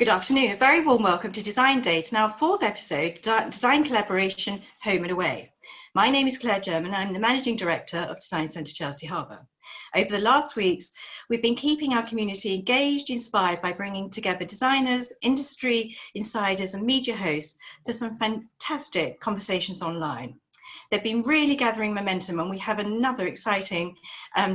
Good afternoon. A very warm welcome to Design Day. It's now our fourth episode, Design Collaboration Home and Away. My name is Claire German. I'm the Managing Director of Design Centre Chelsea Harbour. Over the last weeks, we've been keeping our community engaged, inspired by bringing together designers, industry insiders and media hosts for some fantastic conversations online. They've been really gathering momentum, and we have another exciting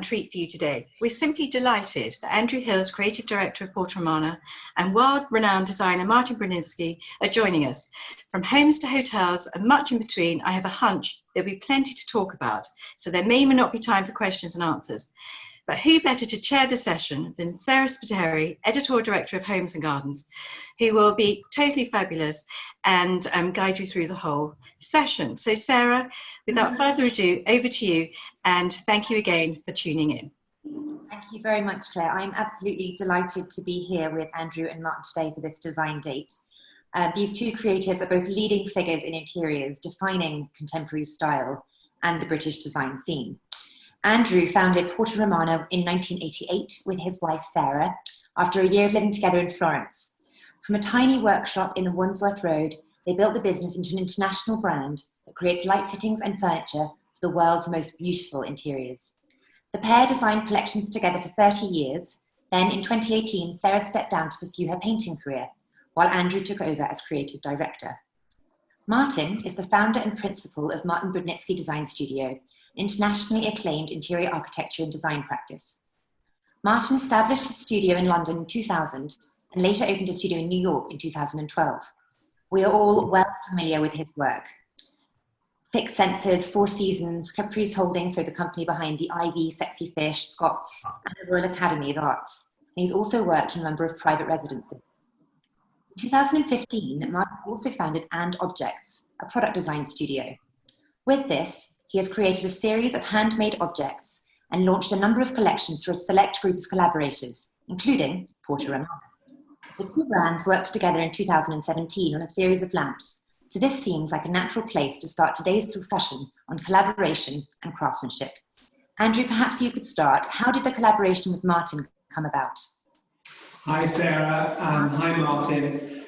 treat for you today. We're simply delighted that Andrew Hills, Creative Director of Porta Romana, and world-renowned designer Martin Brudnizki are joining us. From homes to hotels and much in between, I have a hunch there'll be plenty to talk about, so there may not be time for questions and answers. But who better to chair the session than Sarah Spiteri, Editorial Director of Homes and Gardens, who will be totally fabulous and guide you through the whole session. So Sarah, without further ado, over to you, and thank you again for tuning in. Thank you very much, Claire. I'm absolutely delighted to be here with Andrew and Martin today for this design date. These two creatives are both leading figures in interiors, defining contemporary style and the British design scene. Andrew founded Porta Romana in 1988 with his wife Sarah after a year of living together in Florence. From a tiny workshop in the Wandsworth Road, they built the business into an international brand that creates light fittings and furniture for the world's most beautiful interiors. The pair designed collections together for 30 years. Then in 2018, Sarah stepped down to pursue her painting career, while Andrew took over as creative director. Martin is the founder and principal of Martin Brudnizki Design Studio, an internationally acclaimed interior architecture and design practice. Martin established his studio in London in 2000 and later opened a studio in New York in 2012. We are all well familiar with his work. Six Senses, Four Seasons, Caprice Holdings, so the company behind the Ivy, Sexy Fish, Scots, and the Royal Academy of Arts. And he's also worked in a number of private residences. In 2015, Martin also founded And Objects, a product design studio. With this, he has created a series of handmade objects and launched a number of collections for a select group of collaborators, including Porta Romana. The two brands worked together in 2017 on a series of lamps, so this seems like a natural place to start today's discussion on collaboration and craftsmanship. Andrew, perhaps you could start. How did the collaboration with Martin come about? Hi Sarah, hi Martin.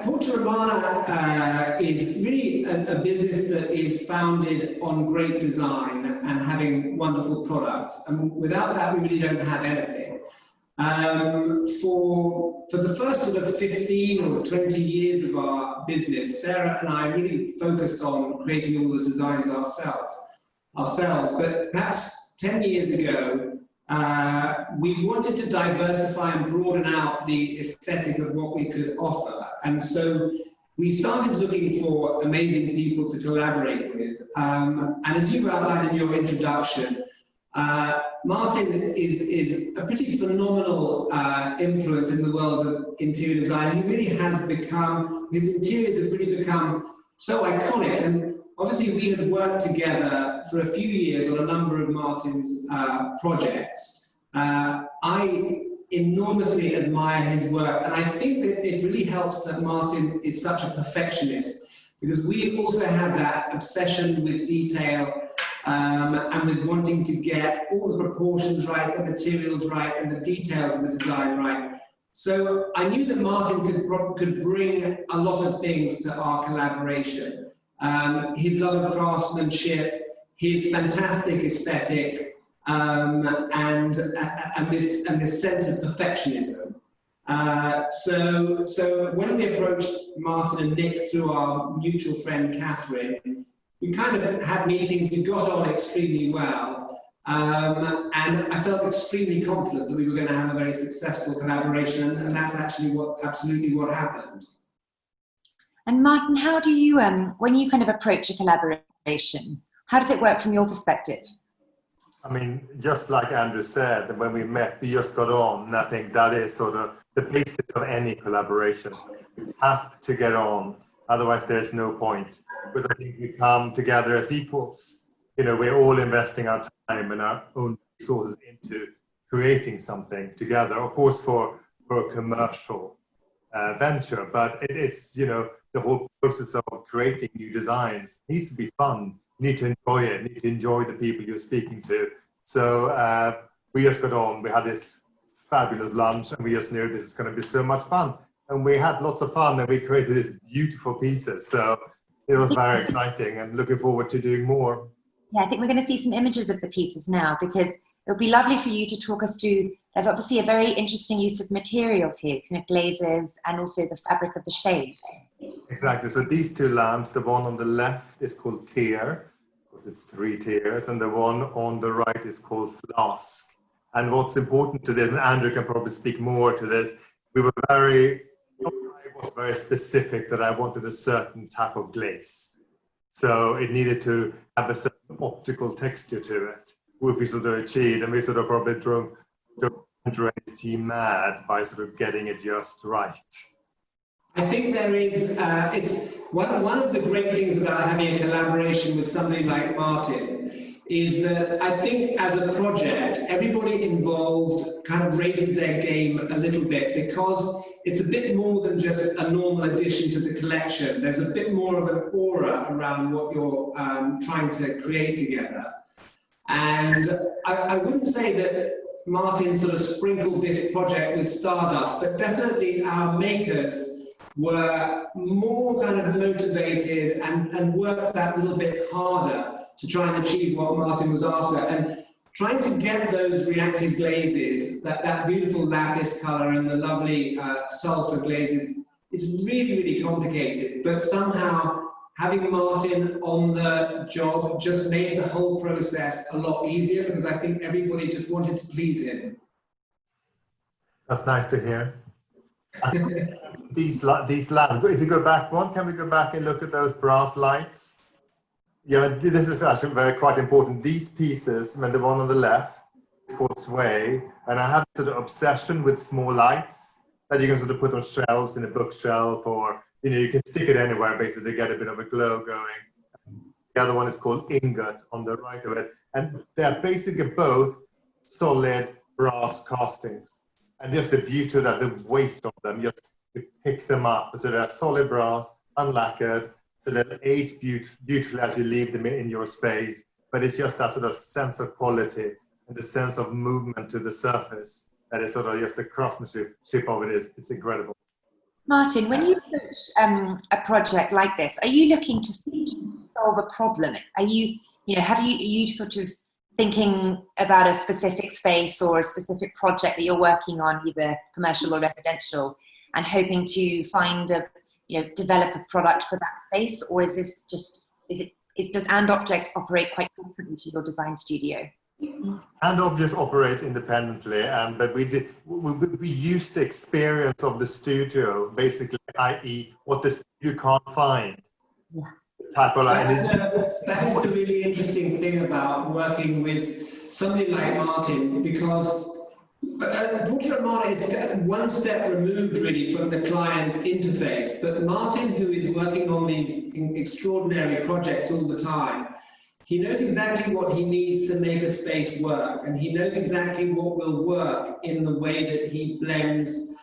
Porta Romana is really a business that is founded on great design and having wonderful products. And without that, we really don't have anything. For the first sort of 15 or 20 years of our business, Sarah and I really focused on creating all the designs ourselves. But perhaps 10 years ago, we wanted to diversify and broaden out the aesthetic of what we could offer. And so we started looking for amazing people to collaborate with. And as you outlined in your introduction, Martin is a pretty phenomenal influence in the world of interior design. He really has become, his interiors have really become so iconic. And obviously, we had worked together for a few years on a number of Martin's projects. I enormously admire his work, and I think that it really helps that Martin is such a perfectionist, because we also have that obsession with detail and with wanting to get all the proportions right, the materials right, and the details of the design right. So I knew that Martin could bring a lot of things to our collaboration. His love of craftsmanship, his fantastic aesthetic, and this sense of perfectionism. So when we approached Martin and Nick through our mutual friend Catherine, we kind of had meetings. We got on extremely well, and I felt extremely confident that we were going to have a very successful collaboration, and that's actually absolutely what happened. And Martin, how do you, when you kind of approach a collaboration, how does it work from your perspective? I mean, just like Andrew said, when we met, we just got on. And I think that is sort of the basis of any collaboration. We have to get on, otherwise there's no point. Because I think we come together as equals. You know, we're all investing our time and our own resources into creating something together. Of course, for a commercial venture, but it's, you know, the whole process of creating new designs needs to be fun. You need to enjoy it. You need to enjoy the people you're speaking to. So we just got on. We had this fabulous lunch, and we just knew this is going to be so much fun. And we had lots of fun, and we created these beautiful pieces. So it was very exciting, and looking forward to doing more. Yeah, I think we're going to see some images of the pieces now, because it would be lovely for you to talk us through. There's obviously a very interesting use of materials here, kind of glazes and also the fabric of the shades. Exactly. So these two lamps, the one on the left is called Tier, because it's 3 tiers, and the one on the right is called Flask. And what's important to this, and Andrew can probably speak more to this, I was very specific that I wanted a certain type of glaze. So it needed to have a certain optical texture to it, which we sort of achieved, and we sort of probably drove Andrew's team mad by sort of getting it just right. I think there is, it's one of the great things about having a collaboration with somebody like Martin is that I think as a project, everybody involved kind of raises their game a little bit, because it's a bit more than just a normal addition to the collection. There's a bit more of an aura around what you're trying to create together. And I wouldn't say that Martin sort of sprinkled this project with stardust, but definitely our makers were more kind of motivated and worked that little bit harder to try and achieve what Martin was after. And trying to get those reactive glazes, that beautiful lapis color and the lovely sulfur glazes, is really, really complicated. But somehow having Martin on the job just made the whole process a lot easier, because I think everybody just wanted to please him. That's nice to hear. I think these lamps, if you go back one, can we go back and look at those brass lights? Yeah, this is actually quite important. These pieces, and the one on the left, it's called Sway, and I had a sort of obsession with small lights that you can sort of put on shelves in a bookshelf, or you can stick it anywhere basically to get a bit of a glow going. The other one is called Ingot on the right of it, and they're basically both solid brass castings. And just the beauty that the weight of them, just you pick them up, so they're solid brass, unlacquered, so they age beautifully as you leave them in your space. But it's just that sort of sense of quality and the sense of movement to the surface that is sort of just the craftsmanship of it is. It's incredible. Martin, when you approach a project like this, are you looking to solve a problem? Are you sort of thinking about a specific space or a specific project that you're working on, either commercial or residential, and hoping to find develop a product for that space? Or is this just, does And Objects operate quite differently to your design studio? And Objects operates independently, but we used the experience of the studio, basically, i.e. what the studio can't find. Yeah. That is the really interesting thing about working with somebody like Martin, because Porta Romana is one step removed really from the client interface, but Martin, who is working on these extraordinary projects all the time, he knows exactly what he needs to make a space work, and he knows exactly what will work in the way that he blends,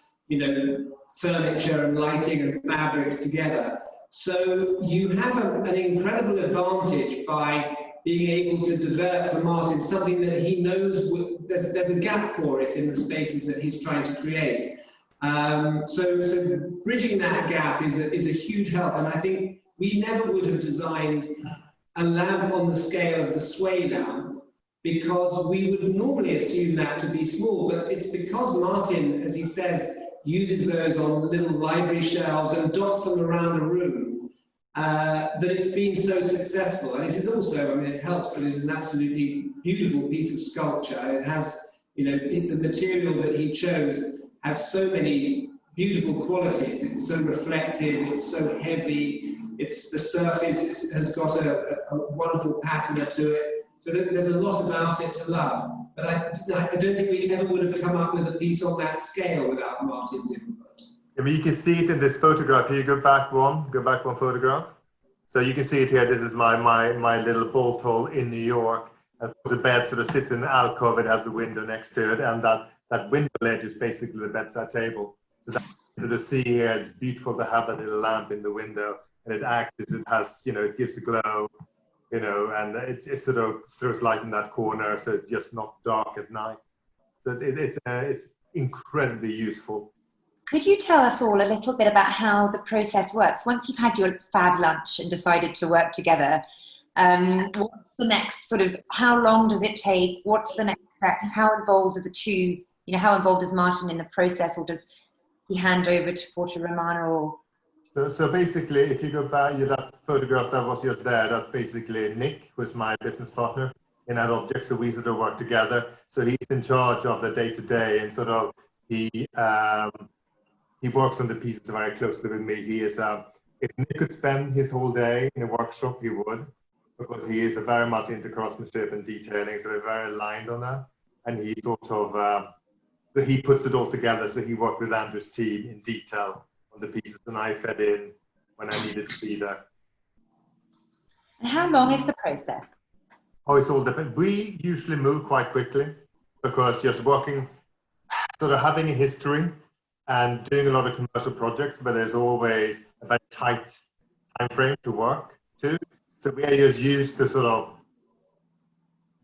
furniture and lighting and fabrics together. So you have an incredible advantage by being able to develop for Martin something that he knows there's a gap for it in the spaces that he's trying to create. So bridging that gap is a huge help, and I think we never would have designed a lamp on the scale of the Sway lamp, because we would normally assume that to be small, but it's because Martin, as he says, uses those on little library shelves and dots them around a room, that it's been so successful. And it is also, it helps that it is an absolutely beautiful piece of sculpture. It has, the material that he chose has so many beautiful qualities. It's so reflective, it's so heavy, the surface has got a wonderful patina to it. So there's a lot about it to love. But I don't think we ever would have come up with a piece on that scale without Martin's input. You can see it in this photograph. Here, go back one photograph. So you can see it here. This is my little bolt hole in New York. The bed sort of sits in an alcove. It has a window next to it, and that window ledge is basically the bedside table. So that to see here, it's beautiful to have that little lamp in the window, and it acts as it has, it gives a glow. And it sort of throws light in that corner, so it's just not dark at night. But it's incredibly useful. Could you tell us all a little bit about how the process works? Once you've had your fab lunch and decided to work together, what's the next sort of, how long does it take? What's the next steps? How involved are the two, you know, how involved is Martin in the process, or does he hand over to Porta Romana? Or So basically, if you go back, that photograph that was just there, that's basically Nick, who is my business partner in Ad Objects. So we sort of work together. So he's in charge of the day-to-day, and sort of he works on the pieces very closely with me. He is, if Nick could spend his whole day in a workshop, he would, because he is very much into craftsmanship and detailing, so we're very aligned on that. And he sort of, he puts it all together. So he worked with Andrew's team in detail on the pieces, and I fed in when I needed to be there. and how long is the process? Oh, it's all different. We usually move quite quickly because just working, sort of having a history and doing a lot of commercial projects, but there's always a very tight time frame to work to. So we are just used to sort of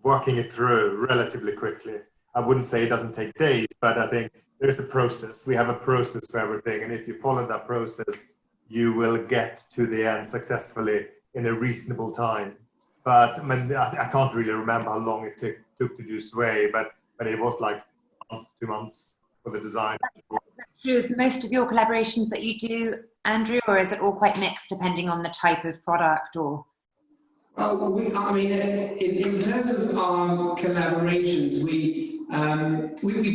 working it through relatively quickly. I wouldn't say it doesn't take days, but I think there's a process. We have a process for everything. And if you follow that process, you will get to the end successfully in a reasonable time. But I mean, I can't really remember how long it took to do Sway, but it was like a month, 2 months for the design. True of most of your collaborations that you do, Andrew, or is it all quite mixed depending on the type of product? Or I mean, in terms of our collaborations, we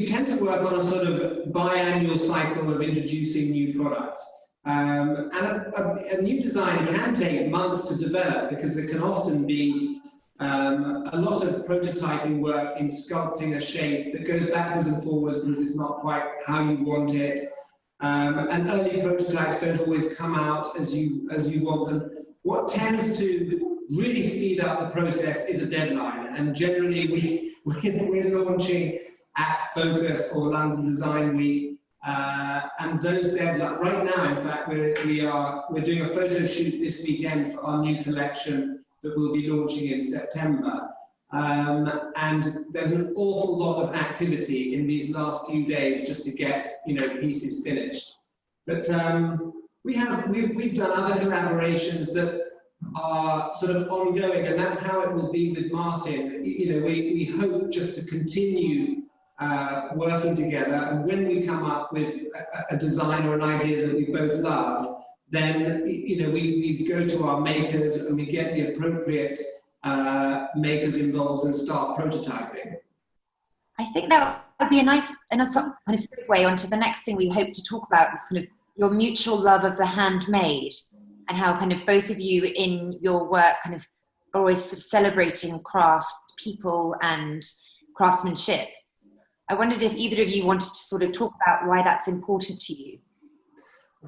tend to work on a sort of biannual cycle of introducing new products. And a new design can take months to develop because there can often be a lot of prototyping work in sculpting a shape that goes backwards and forwards because it's not quite how you want it. And early prototypes don't always come out as you want them. What tends to really speed up the process is a deadline, and generally we're launching at Focus or London Design Week, and those deadlines. Right now, in fact, we're doing a photo shoot this weekend for our new collection that we'll be launching in September, and there's an awful lot of activity in these last few days just to get pieces finished. But we've done other collaborations that are sort of ongoing, and that's how it will be with Martin. We hope just to continue working together, and when we come up with a design or an idea that we both love, then we go to our makers and we get the appropriate makers involved and start prototyping. I think that would be a nice kind of segue onto the next thing we hope to talk about, is kind of your mutual love of the handmade, and how kind of both of you in your work kind of are always sort of celebrating craft, people and craftsmanship. I wondered if either of you wanted to sort of talk about why that's important to you.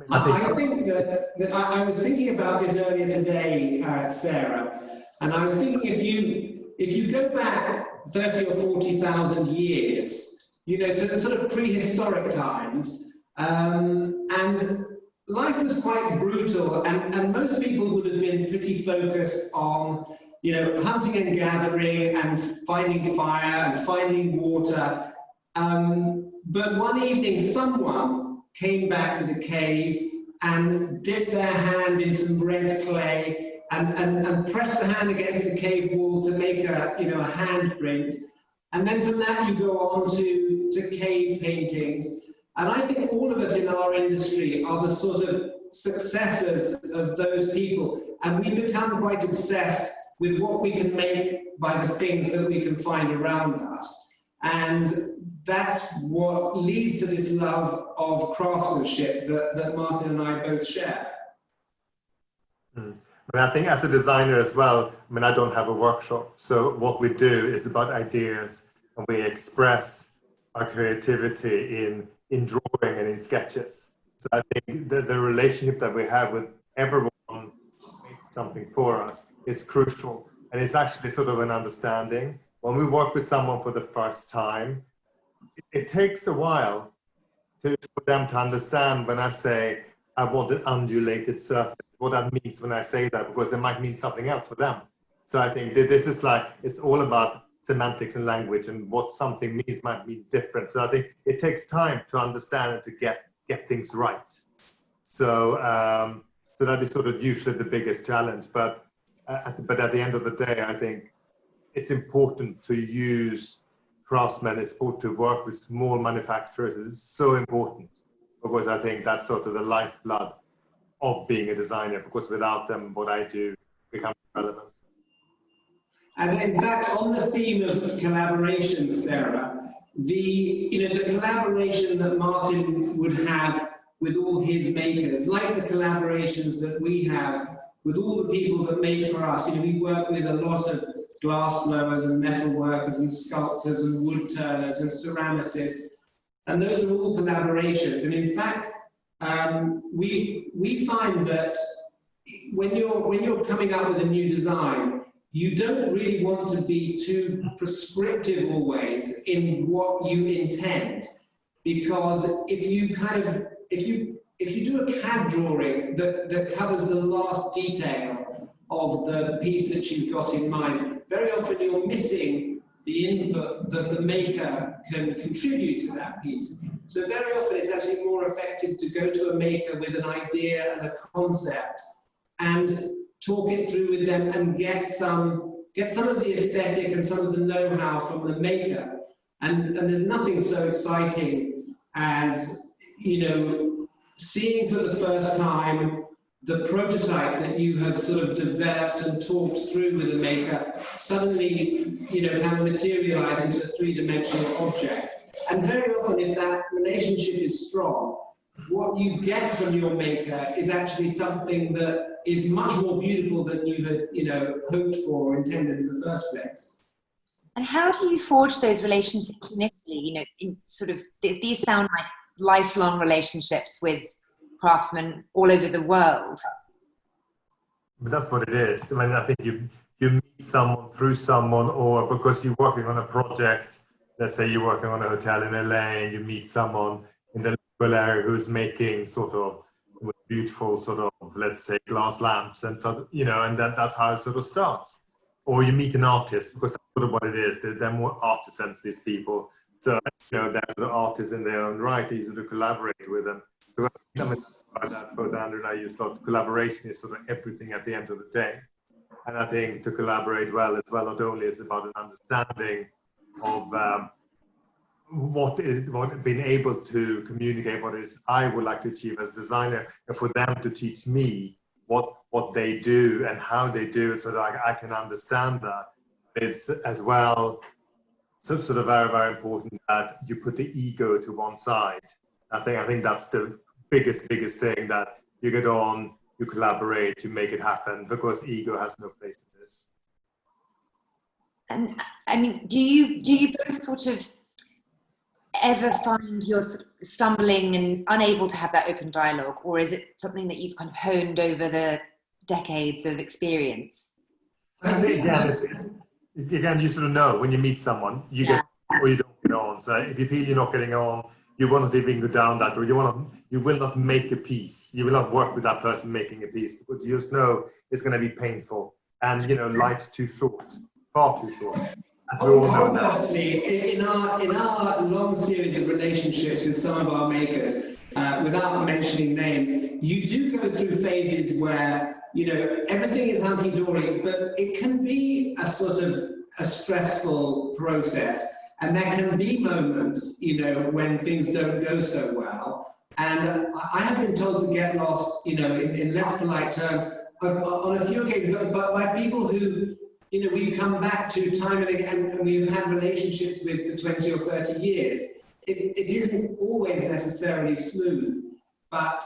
I think that I was thinking about this earlier today, Sarah, and I was thinking if you go back 30 or 40,000 years, to the sort of prehistoric times, and life was quite brutal, and most people would have been pretty focused on, hunting and gathering and finding fire and finding water. But one evening, someone came back to the cave and dipped their hand in some red clay and pressed the hand against the cave wall to make a handprint. And then from that you go on to cave paintings. And I think all of us in our industry are the sort of successors of those people. And we become quite obsessed with what we can make by the things that we can find around us. And that's what leads to this love of craftsmanship that Martin and I both share. But I think as a designer as well, I don't have a workshop. So what we do is about ideas, and we express our creativity in drawing and in sketches. So I think the relationship that we have with everyone who makes something for us is crucial. And it's actually sort of an understanding. When we work with someone for the first time, it takes a while for them to understand when I say I want an undulated surface, what that means when I say that, because it might mean something else for them. So I think that this is it's all about semantics and language, and what something means might be different. So I think it takes time to understand and to get things right. So so that is sort of usually the biggest challenge. But at the end of the day, I think it's important to use craftsmen. It's important to work with small manufacturers. It's so important, because I think that's sort of the lifeblood of being a designer, because without them, what I do becomes irrelevant. And in fact, on the theme of collaboration, Sarah, the collaboration that Martin would have with all his makers, like the collaborations that we have with all the people that make for us. We work with a lot of glass blowers and metal workers and sculptors and wood turners and ceramicists, and those are all collaborations. And in fact, we find that when you're coming up with a new design, you don't really want to be too prescriptive always in what you intend, because if you do a CAD drawing that covers the last detail of the piece that you've got in mind, very often you're missing the input that the maker can contribute to that piece. So very often it's actually more effective to go to a maker with an idea and a concept and talk it through with them and get some of the aesthetic and some of the know-how from the maker. And there's nothing so exciting as, seeing for the first time the prototype that you have sort of developed and talked through with the maker suddenly, kind of materialize into a three-dimensional object. And very often, if that relationship is strong, what you get from your maker is actually something that is much more beautiful than you had, hoped for or intended in the first place. And how do you forge those relationships initially? These sound like lifelong relationships with craftsmen all over the world. But that's what it is. I mean, I think you meet someone through someone, or because you're working on a project. Let's say you're working on a hotel in LA and you meet someone in the local area who's making sort of beautiful sort of, let's say, glass lamps, and so and that's how it sort of starts. Or you meet an artist, because that's sort of what it is. They're more artisans, these people. So they're sort of artists in their own right. Easy to collaborate with them. So I mean, by that, both Andrew and I use thought collaboration is sort of everything at the end of the day. And I think to collaborate well as well, not only is about an understanding of being able to communicate what it is I would like to achieve as a designer, and for them to teach me what they do and how they do it, so that I can understand that. It's as well sort of very, very important that you put the ego to one side. I think that's the biggest thing, that you get on, you collaborate, you make it happen, because ego has no place in this. And I mean, do you both sort of ever find you're stumbling and unable to have that open dialogue, or is it something that you've kind of honed over the decades of experience? I think again, you sort of know when you meet someone, you get or you don't get on. So if you feel you're not getting on, you will not even go down that road. You will not make a piece. You will not work with that person making a piece, because you just know it's going to be painful, and life's too short, far too short. As we all know now. Conversely, in our long series of relationships with some of our makers, without mentioning names, you do go through phases where everything is hunky-dory, but it can be a sort of a stressful process, and there can be moments when things don't go so well. And I have been told to get lost, in less polite terms, on a few occasions, but by people who we've come back to time and again, and we've had relationships with for 20 or 30 years. It isn't always necessarily smooth, but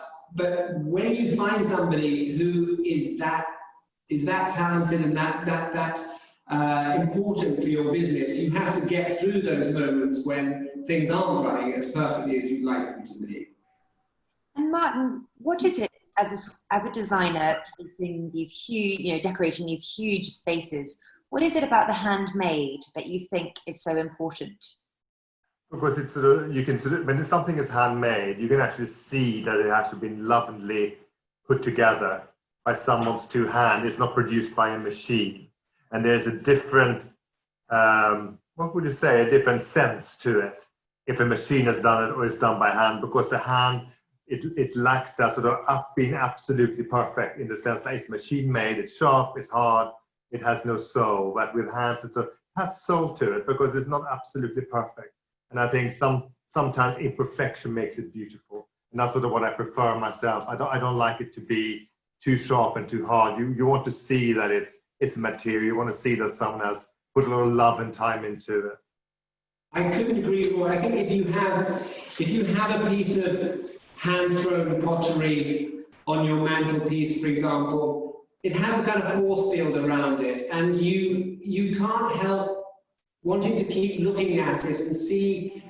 when you find somebody who is that talented and that important for your business, you have to get through those moments when things aren't running as perfectly as you'd like them to be. And Martin, what is it as a designer facing these huge, decorating these huge spaces? What is it about the handmade that you think is so important? Because it's you can when something is handmade, you can actually see that it has been lovingly put together by someone's two hands. It's not produced by a machine, and there's a different what would you say, a different sense to it if a machine has done it or is done by hand, because the hand, it lacks that sort of being absolutely perfect in the sense that it's machine made, it's sharp, it's hard, it has no soul. But with hands, it has soul to it because it's not absolutely perfect. And I think sometimes imperfection makes it beautiful. And that's sort of what I prefer myself. I don't like it to be too sharp and too hard. You want to see that it's material. You want to see that someone has put a little love and time into it. I couldn't agree more. I think if you have a piece of hand-thrown pottery on your mantelpiece, for example, it has a kind of force field around it, and you can't help wanting to keep looking at it and see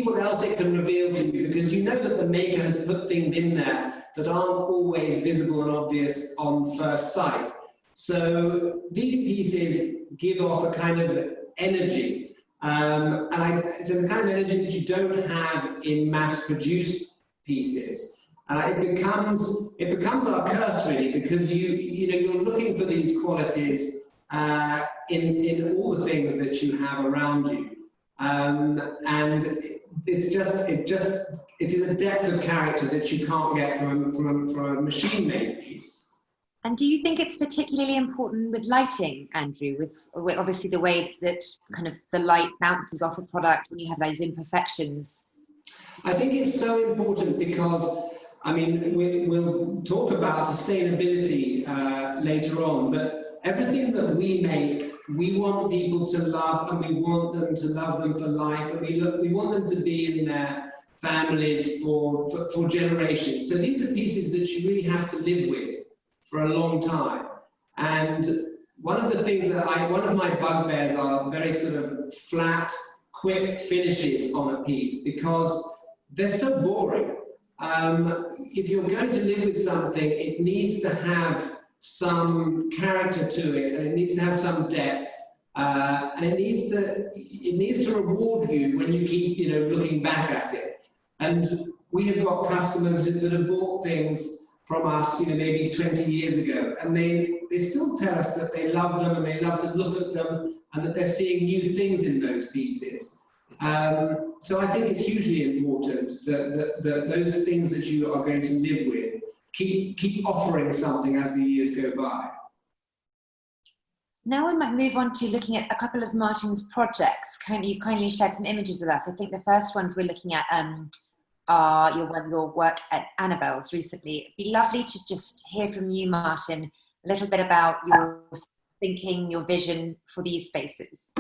what else it can reveal to you, because you know that the maker has put things in there that aren't always visible and obvious on first sight. So these pieces give off a kind of energy. It's a kind of energy that you don't have in mass-produced pieces. It becomes our curse, really, because you're looking for these qualities in all the things that you have around you, and it is a depth of character that you can't get from a machine-made piece. And do you think it's particularly important with lighting, Andrew, with obviously the way that kind of the light bounces off a product when you have those imperfections? I think it's so important because, I mean, we'll talk about sustainability later on, but everything that we make, we want people to love, and we want them to love them for life, and we want them to be in their families for generations. So these are pieces that you really have to live with for a long time. And one of the things one of my bugbears are very sort of flat, quick finishes on a piece, because they're so boring. If you're going to live with something, it needs to have some character to it, and it needs to have some depth, and it needs to reward you when you keep looking back at it. And we have got customers that have bought things from us, maybe 20 years ago, and they still tell us that they love them and they love to look at them, and that they're seeing new things in those pieces. So I think it's hugely important that those things that you are going to live with keep offering something as the years go by. Now we might move on to looking at a couple of Martin's projects. You've kindly shared some images with us. I think the first ones we're looking at are your work at Annabelle's recently. It'd be lovely to just hear from you, Martin, a little bit about your thinking, your vision for these spaces.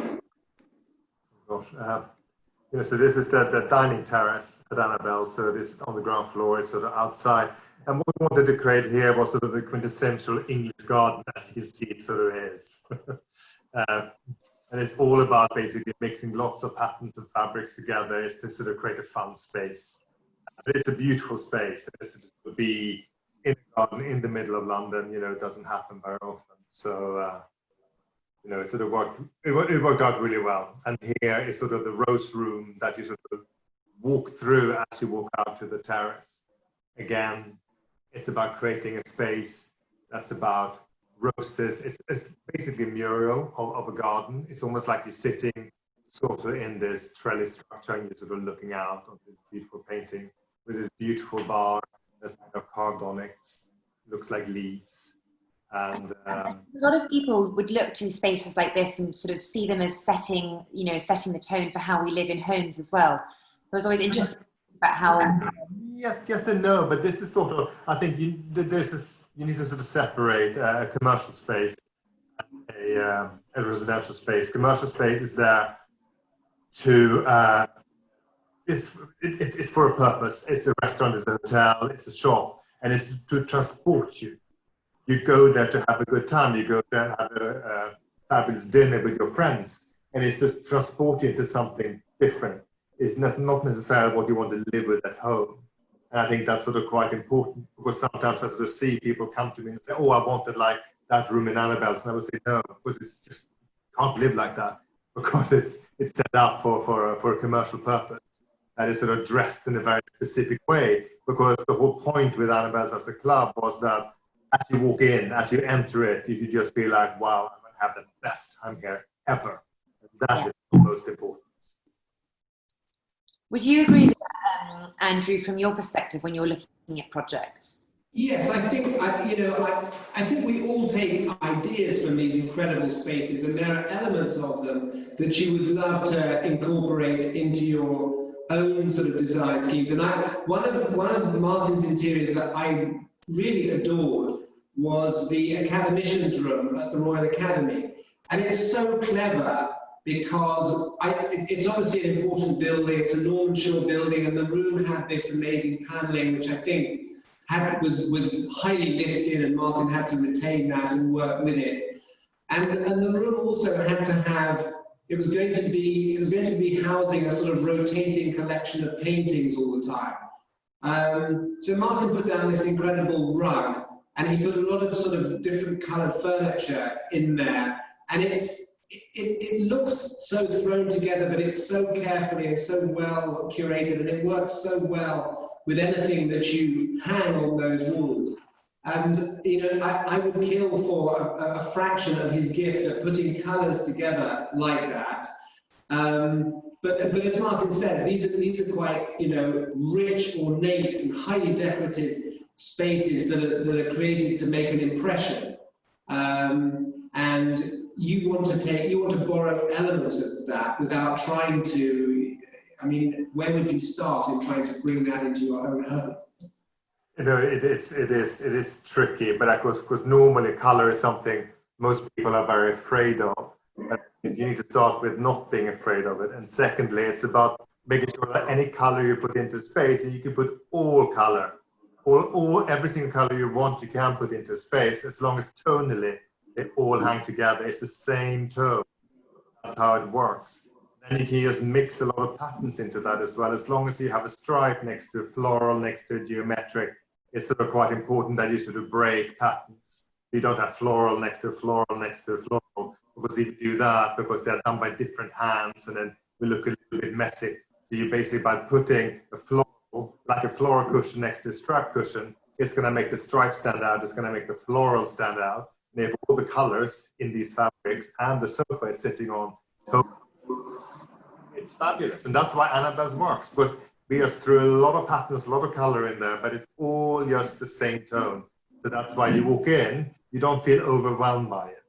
Gosh, so this is the dining terrace at Annabelle. So this is on the ground floor, it's sort of outside. And what we wanted to create here was sort of the quintessential English garden, as you can see it sort of is. And it's all about basically mixing lots of patterns and fabrics together. It's to sort of create a fun space. But it's a beautiful space. It's to be in a garden in the middle of London, it doesn't happen very often. So, it sort of worked out really well. And here is sort of the rose room that you sort of walk through as you walk out to the terrace. Again, it's about creating a space that's about roses. It's basically a mural of a garden. It's almost like you're sitting sort of in this trellis structure and you're sort of looking out on this beautiful painting with this beautiful bar that's made of carved onyx, looks like leaves. And a lot of people would look to spaces like this and sort of see them as setting the tone for how we live in homes as well. So I was always interested about how... Yes and no, but this is sort of, I think you need to sort of separate a commercial space and a residential space. Commercial space is there to, it's for a purpose. It's a restaurant, it's a hotel, it's a shop, and it's to transport you. You go there to have a good time, you go there and have a fabulous dinner with your friends, and it's to transport you into something different. It's not necessarily what you want to live with at home. And I think that's sort of quite important, because sometimes I sort of see people come to me and say, oh, I wanted like that room in Annabelle's. And I would say, no, because it's just, can't live like that, because it's set up for a commercial purpose. And it's sort of dressed in a very specific way, because the whole point with Annabelle's as a club was that as you walk in, as you enter it, you could just be like, wow, I'm going to have the best time here ever. That is the most important. Would you agree with that, Andrew, from your perspective when you're looking at projects? Yes, I think we all take ideas from these incredible spaces, and there are elements of them that you would love to incorporate into your own sort of design schemes. And one of Martin's interiors that I really adored was the Academicians room at the Royal Academy, and it's so clever because it's obviously an important building. It's a Norman Shaw building, and the room had this amazing paneling, which I think was highly listed, and Martin had to retain that and work with it. And the room also had to have, it was going to be housing a sort of rotating collection of paintings all the time. So Martin put down this incredible rug, and he put a lot of sort of different coloured furniture in there, and it looks so thrown together, but it's so carefully and so well curated, and it works so well with anything that you hang on those walls. And I would kill for a fraction of his gift at putting colours together like that. But as Martin says, these are quite rich, ornate, and highly decorative spaces that are created to make an impression. And you want to borrow elements of that without trying to. I mean, where would you start in trying to bring that into your own home? It is tricky, but of course, normally color is something most people are very afraid of. But you need to start with not being afraid of it, and secondly, it's about making sure that any color you put into space, and you can put all color, every single color you want, you can put into space, as long as tonally they all hang together. It's the same tone. That's how it works. Then you can just mix a lot of patterns into that as well. As long as you have a stripe next to a floral, next to a geometric, it's sort of quite important that you sort of break patterns. You don't have floral next to a floral next to a floral, because if you do that, because they're done by different hands, and then we look a little bit messy. So you basically, by putting a floral, like a floral cushion next to a stripe cushion, it's going to make the stripe stand out, it's going to make the floral stand out. And if all the colors in these fabrics and the sofa it's sitting on, it's fabulous. And that's why Annabelle's works, because we just threw a lot of patterns, a lot of color in there, but it's all just the same tone. So that's why you walk in, you don't feel overwhelmed by it.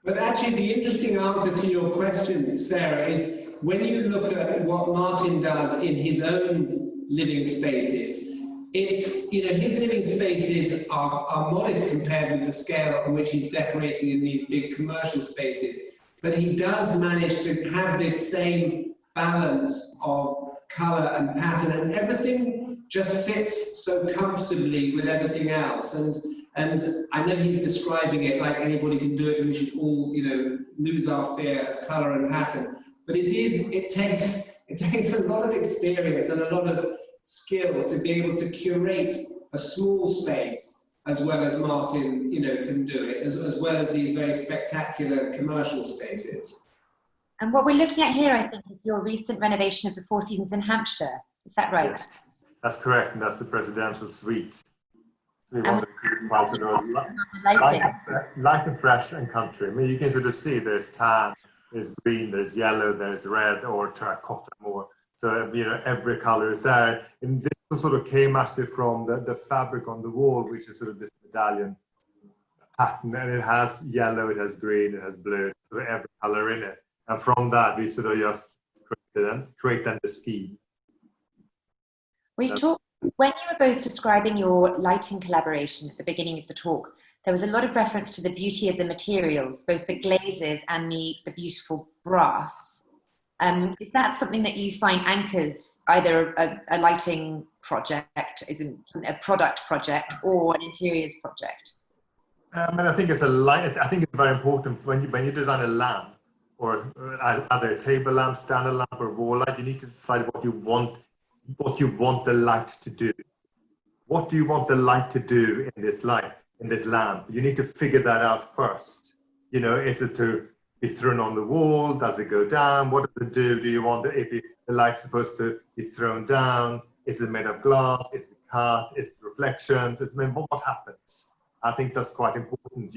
But actually, the interesting answer to your question, Sarah, is when you look at what Martin does in his own living spaces, it's, his living spaces are modest compared with the scale on which he's decorating in these big commercial spaces. But he does manage to have this same balance of colour and pattern, and everything just sits so comfortably with everything else. And I know he's describing it like anybody can do it, and we should all, lose our fear of colour and pattern. But it takes a lot of experience and a lot of skill to be able to curate a small space, as well as Martin, can do it, as well as these very spectacular commercial spaces. And what we're looking at here, I think, is your recent renovation of the Four Seasons in Hampshire. Is that right? Yes, that's correct, and that's the presidential suite. So we want to keep quite sort of light and fresh and country. I mean, you can sort of see there's tan, there's green, there's yellow, there's red, or terracotta more. So, every color is there. And this sort of came actually from the fabric on the wall, which is sort of this medallion pattern. And it has yellow, it has green, it has blue, so every color in it. And from that, we sort of just create then the scheme. When you were both describing your lighting collaboration at the beginning of the talk, there was a lot of reference to the beauty of the materials, both the glazes and the beautiful brass. Is that something that you find anchors either a lighting project, a product project, or an interiors project? And I think I think it's very important when you design a lamp, or either a table lamp, standard lamp, or wall light. You need to decide what you want the light to do. What do you want the light to do in this light, in this lamp? You need to figure that out first. Is it to be thrown on the wall? Does it go down? What does it do? Do you want the light's supposed to be thrown down? Is it made of glass? Is it cut? Is it reflections? What happens? I think that's quite important.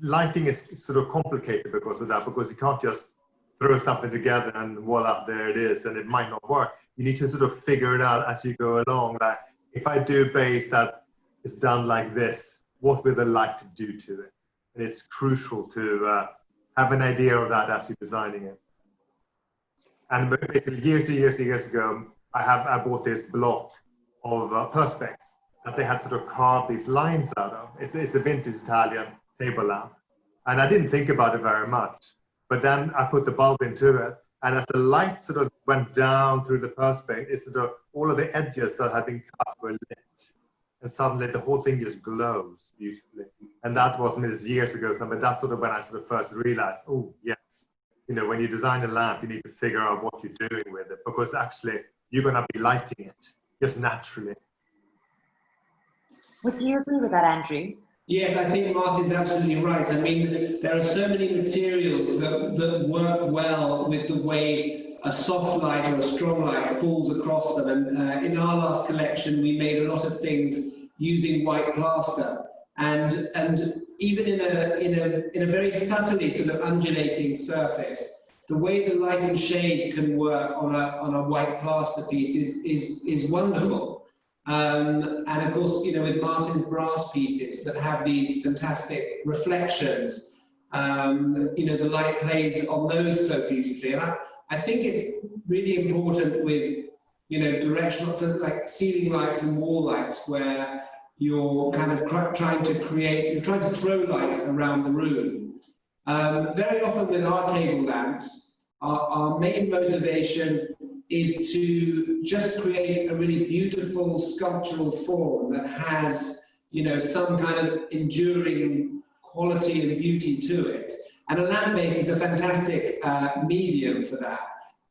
Lighting is sort of complicated because of that, because you can't just throw something together and voila, there it is, and it might not work. You need to sort of figure it out as you go along. Like, if I do a base that is done like this, what will the light do to it? And it's crucial to have an idea of that as you're designing it. And basically, years ago, I bought this block of perspex that they had sort of carved these lines out of. It's a vintage Italian table lamp. And I didn't think about it very much. But then I put the bulb into it. And as the light sort of went down through the perspex, it's sort of all of the edges that had been cut were lit. And suddenly the whole thing just glows beautifully. And that was years ago, but that's sort of when I sort of first realized, oh, yes. You know, when you design a lamp, you need to figure out what you're doing with it, because actually you're going to be lighting it just naturally. Would you agree with that, Andrew? Yes, I think Martin's absolutely right. I mean, there are so many materials that work well with the way a soft light or a strong light falls across them. And in our last collection, we made a lot of things using white plaster. And even in a very subtly sort of undulating surface, the way the light and shade can work on a white plaster piece is wonderful. And of course, you know, with Martin's brass pieces that have these fantastic reflections, you know, the light plays on those so beautifully. And I think it's really important with, you know, directional, like ceiling lights and wall lights, where you're kind of trying to throw light around the room. Very often with our table lamps, our main motivation is to just create a really beautiful sculptural form that has, you know, some kind of enduring quality and beauty to it. And a lamp base is a fantastic medium for that.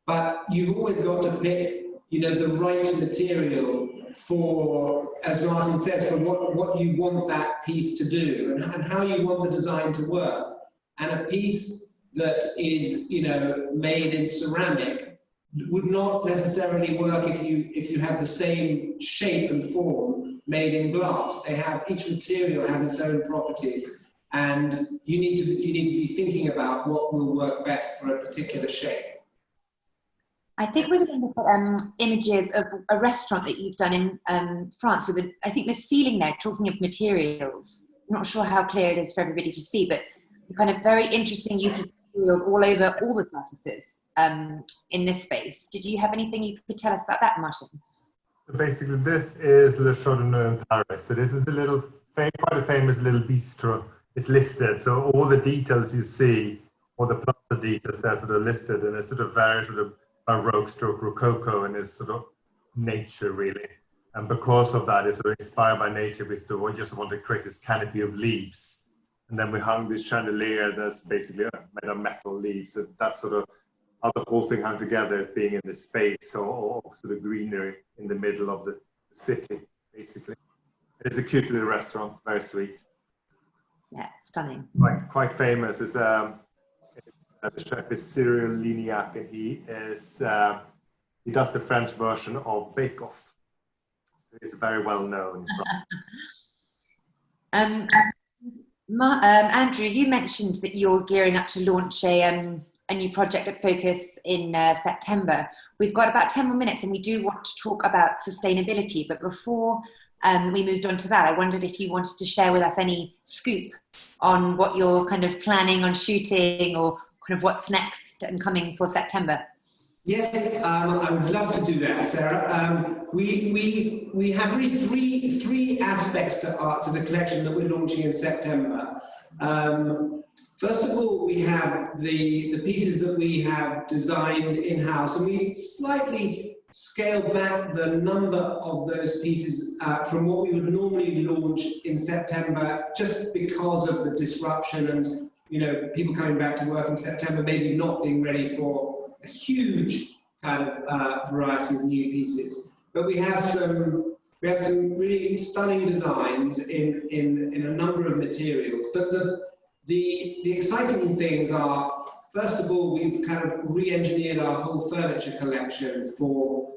But you've always got to pick, you know, the right material for, as Martin says, for what you want that piece to do and how you want the design to work. And a piece that is, you know, made in ceramic would not necessarily work if you have the same shape and form made in glass. Each material has its own properties, and you need to be thinking about what will work best for a particular shape. I think we're going to look at images of a restaurant that you've done in France with, I think the ceiling there, talking of materials. I'm not sure how clear it is for everybody to see, but kind of very interesting use of materials all over all the surfaces in this space. Did you have anything you could tell us about that, Martin? So basically, this is Le Chardonnay in Terrace. So this is quite a famous little bistro. It's listed, so all the details you see, all the plaster details, they're sort of listed, and it's sort of very sort of Baroque stroke Rococo, and it's sort of nature really. And because of that, it's sort of inspired by nature. We just want to create this canopy of leaves. And then we hung this chandelier that's basically made of metal leaves. So that's sort of how the whole thing hung together, being in this space or sort of greenery in the middle of the city, basically. It's a cute little restaurant, very sweet. Yeah, stunning. Quite famous. The chef is Cyril Lignac, and he does the French version of Bake Off. He's very well known. Andrew, you mentioned that you're gearing up to launch a new project at Focus in September. We've got about 10 more minutes, and we do want to talk about sustainability. But before we moved on to that, I wondered if you wanted to share with us any scoop on what you're kind of planning on shooting, or kind of what's next and coming for September. Yes, I would love to do that, Sarah. We have really three aspects to the collection that we're launching in September. First of all, we have the pieces that we have designed in-house, and we slightly scaled back the number of those pieces from what we would normally launch in September, just because of the disruption and, you know, people coming back to work in September, maybe not being ready for a huge kind of variety of new pieces. But we have some really stunning designs in a number of materials. But the exciting things are, first of all, we've kind of re-engineered our whole furniture collection for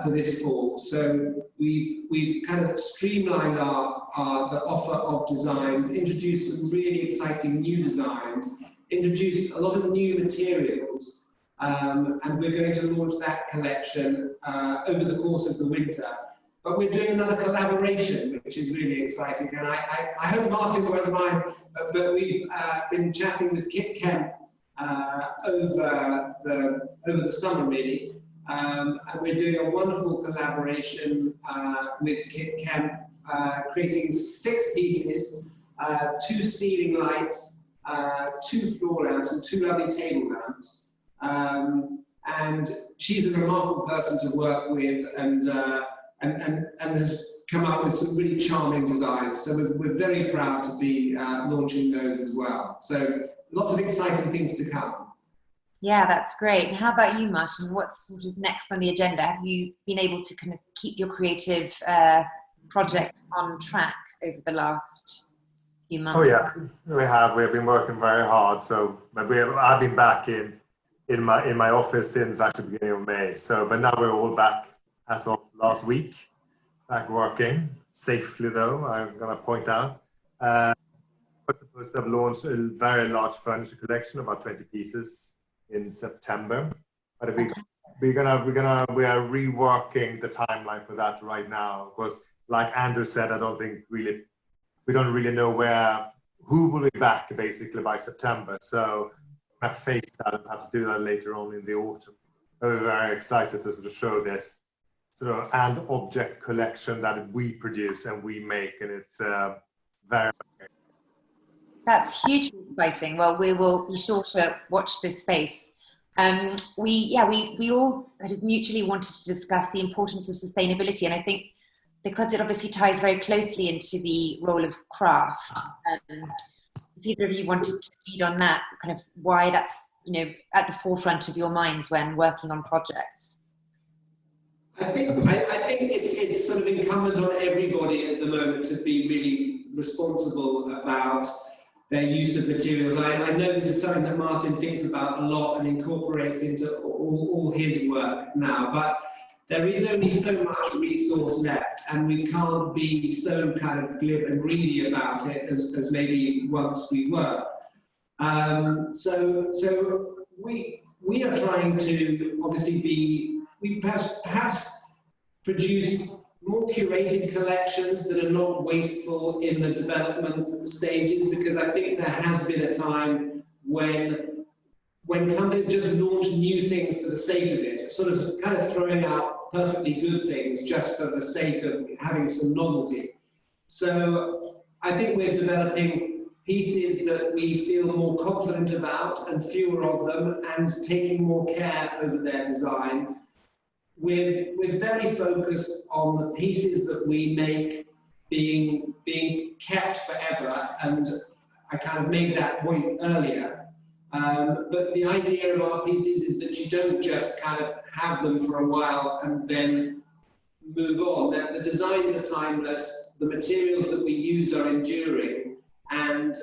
this fall. So we've kind of streamlined the offer of designs, introduced some really exciting new designs introduced a lot of new materials, and we're going to launch that collection over the course of the winter. But we're doing another collaboration, which is really exciting, and I hope Martin won't mind, but we've been chatting with Kit Kemp over the summer, really, and we're doing a wonderful collaboration with Kit Kemp, creating 6 pieces, 2 ceiling lights, 2 floor lamps, and 2 lovely table lamps. And she's a remarkable person to work with, and has come up with some really charming designs. So we're very proud to be launching those as well. So lots of exciting things to come. Yeah, that's great. And how about you, Martin? What's sort of next on the agenda? Have you been able to kind of keep your creative projects on track over the last few months? Oh yes, we have. We've been working very hard. So I've been back in my office since actually the beginning of May. So, but now we're all back as of last week, back working safely though, I'm going to point out. We're supposed to have launched a very large furniture collection, about 20 pieces in September. But we are reworking the timeline for that right now, because like Andrew said, we don't really know who will be back basically by September. So I face that and perhaps do that later on in the autumn. We're very excited to sort of show this sort of and object collection that we produce and we make, and it's very. That's hugely exciting. Well, we will be sure to watch this space. We all kind of mutually wanted to discuss the importance of sustainability, and I think because it obviously ties very closely into the role of craft. If either of you wanted to lead on that, kind of why that's at the forefront of your minds when working on projects. I think it's sort of incumbent on everybody at the moment to be really responsible about their use of materials. I know this is something that Martin thinks about a lot and incorporates into all his work now, but there is only so much resource left, and we can't be so kind of glib and greedy about it as maybe once we were. So we are trying to obviously perhaps produce more curated collections that are not wasteful in the development stages, because I think there has been a time when companies just launch new things for the sake of it, sort of kind of throwing out perfectly good things just for the sake of having some novelty. So I think we're developing pieces that we feel more confident about, and fewer of them, and taking more care over their design. We're very focused on the pieces that we make being kept forever, and I kind of made that point earlier. But the idea of our pieces is that you don't just kind of have them for a while and then move on. That the designs are timeless, the materials that we use are enduring, and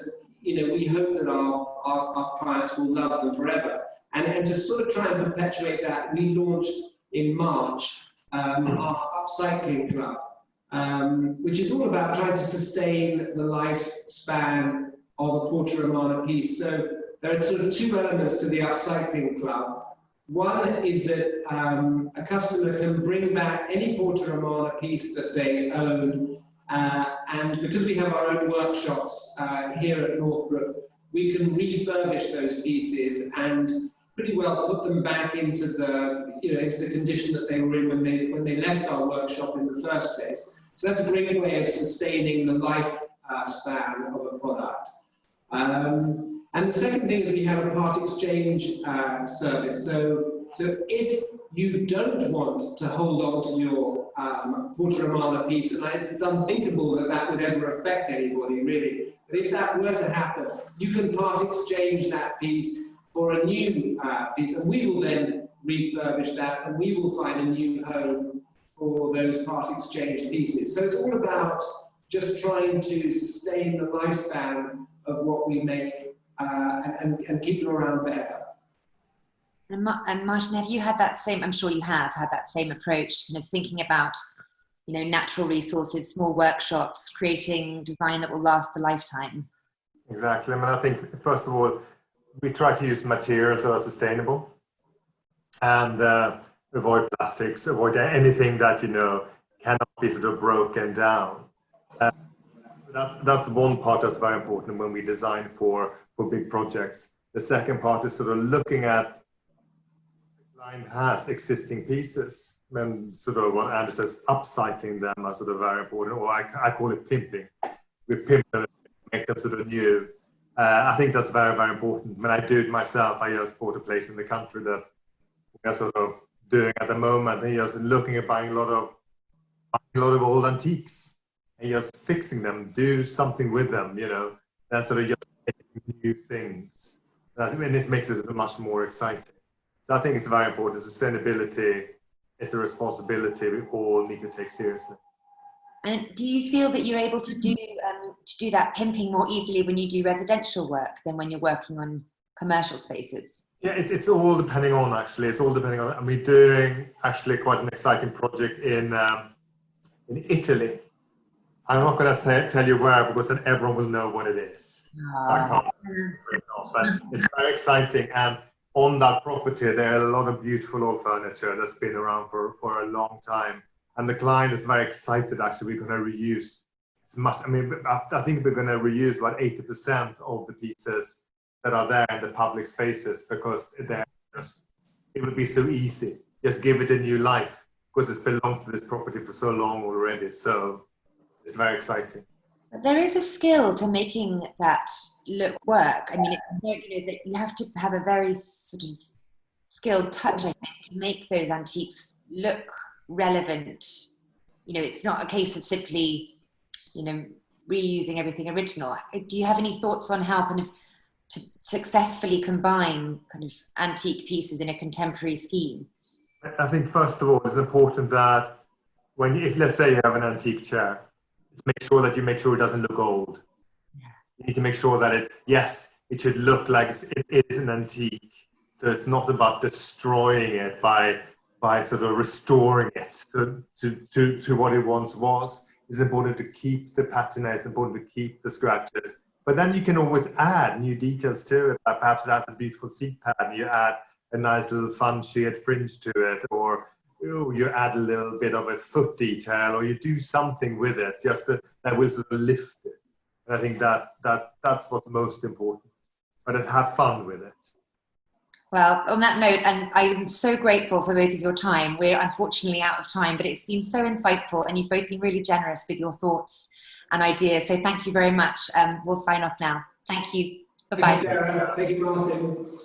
we hope that our clients will love them forever. And to sort of try and perpetuate that, we launched in March our upcycling club, which is all about trying to sustain the lifespan of a Porta Romana piece. So there are sort of 2 elements to the upcycling club. One is that a customer can bring back any Porta Romana piece that they own, and because we have our own workshops here at Northbrook, we can refurbish those pieces and pretty well put them back into the condition that they were in when they left our workshop in the first place. So that's a great way of sustaining the life span of a product. And the second thing is we have a part exchange service. So if you don't want to hold on to your Porta Romana piece, and it's unthinkable that would ever affect anybody really, but if that were to happen, you can part exchange that piece for a new piece, and we will then refurbish that, and we will find a new home for those part exchange pieces. So it's all about just trying to sustain the lifespan of what we make and keep them around forever. And Martin, have you had that same, I'm sure you have had that same approach, kind of thinking about, natural resources, small workshops, creating design that will last a lifetime? Exactly. I mean, I think, first of all, we try to use materials that are sustainable and avoid plastics, avoid anything that, you know, cannot be sort of broken down. That's one part that's very important when we design for big projects. The second part is sort of looking at the client has existing pieces, and sort of what Andrew says, upcycling them are sort of very important, or I call it pimping. We pimp them, make them sort of new. I think that's very, very important. When I do it myself, I just bought a place in the country that we are sort of doing at the moment, and just looking at buying a lot of old antiques and just fixing them, do something with them, you know, and sort of just making new things. And this makes it much more exciting. So I think it's very important. Sustainability is a responsibility we all need to take seriously. And do you feel that you're able to do that pimping more easily when you do residential work than when you're working on commercial spaces? Yeah, it's all depending on, actually. It's all depending on, and we're doing actually quite an exciting project in Italy. I'm not going to tell you where, because then everyone will know what it is. But it's very exciting. And on that property, there are a lot of beautiful old furniture that's been around for a long time. And the client is very excited, actually. We're going to reuse as much. I mean, I think we're going to reuse about 80% of the pieces that are there in the public spaces, because it would be so easy. Just give it a new life, because it's belonged to this property for so long already. So it's very exciting. But there is a skill to making that look work. I mean, it's very, you know, that you have to have a very sort of skilled touch, I think, to make those antiques look relevant. You know, it's not a case of simply, you know, reusing everything original. Do you have any thoughts on how kind of to successfully combine kind of antique pieces in a contemporary scheme? I think first of all, it's important that if let's say you have an antique chair, make sure that you make sure it doesn't look old. Yeah. You need to make sure that it should look like it is an antique. So it's not about destroying it by sort of restoring it to what it once was. It's important to keep the patina, it's important to keep the scratches. But then you can always add new details to it. Perhaps that's a beautiful seat pad, and you add a nice little fun shade fringe to it, or you add a little bit of a foot detail, or you do something with it, just that will sort of lift it. And I think that's what's most important. But have fun with it. Well, on that note, and I'm so grateful for both of your time. We're unfortunately out of time, but it's been so insightful, and you've both been really generous with your thoughts and ideas. So thank you very much. We'll sign off now. Thank you. Bye-bye. Thank you, Sarah. Thank you, Martin.